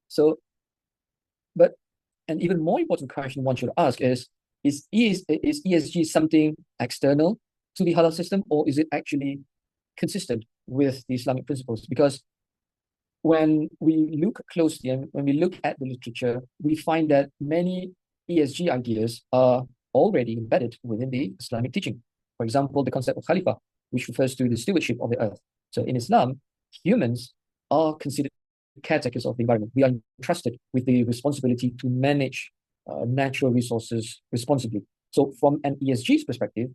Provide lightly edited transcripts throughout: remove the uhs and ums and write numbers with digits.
So, but an even more important question one should ask is ESG something external to the halal system, or is it actually consistent with the Islamic principles? Because when we look closely and when we look at the literature, we find that many ESG ideas are already embedded within the Islamic teaching. For example, the concept of Khalifa, which refers to the stewardship of the earth. So in Islam, humans are considered caretakers of the environment. We are entrusted with the responsibility to manage natural resources responsibly. So from an ESG's perspective,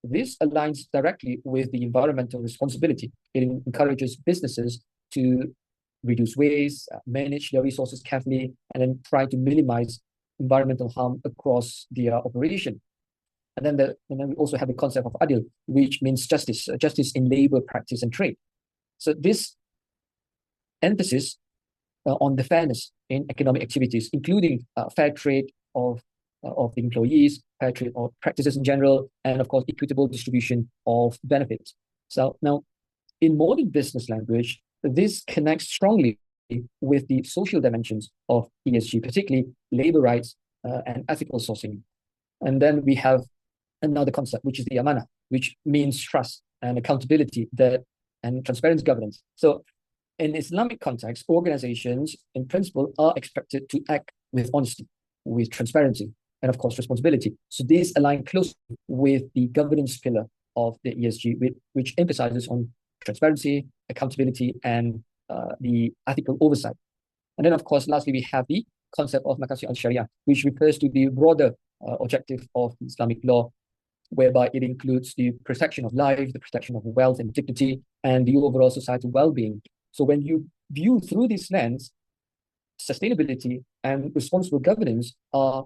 this aligns directly with the environmental responsibility. It encourages businesses to reduce waste, manage their resources carefully, and then try to minimize environmental harm across their operation. And then we also have the concept of adil, which means justice in labor practice and trade. So this emphasis on the fairness in economic activities, including fair trade of the employees, fair trade of practices in general, and of course equitable distribution of benefits. So now, in modern business language, this connects strongly with the social dimensions of ESG, particularly labor rights and ethical sourcing. And then we have another concept, which is the amana, which means trust and accountability and transparent governance. So in Islamic context, organizations in principle are expected to act with honesty, with transparency, and of course responsibility. So these align closely with the governance pillar of the ESG, which emphasizes on transparency, accountability, and the ethical oversight. And then, of course, lastly, we have the concept of Makasih al-Sharia, which refers to the broader objective of Islamic law, whereby it includes the protection of life, the protection of wealth and dignity, and the overall societal well-being. So when you view through this lens, sustainability and responsible governance are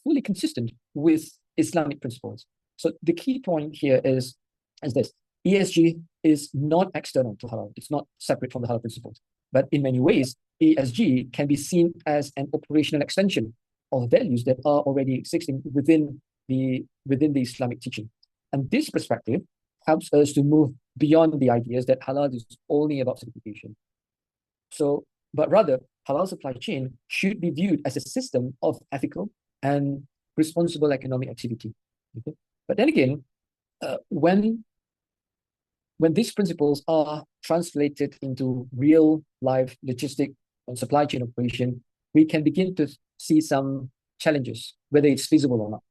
fully consistent with Islamic principles. So the key point here is this. ESG is not external to halal. It's not separate from the halal principles. But in many ways, ESG can be seen as an operational extension of values that are already existing within the Islamic teaching. And this perspective helps us to move beyond the ideas that halal is only about certification. So, but rather, halal supply chain should be viewed as a system of ethical and responsible economic activity. Okay? But then again, when these principles are translated into real life logistic and supply chain operation, we can begin to see some challenges, whether it's feasible or not.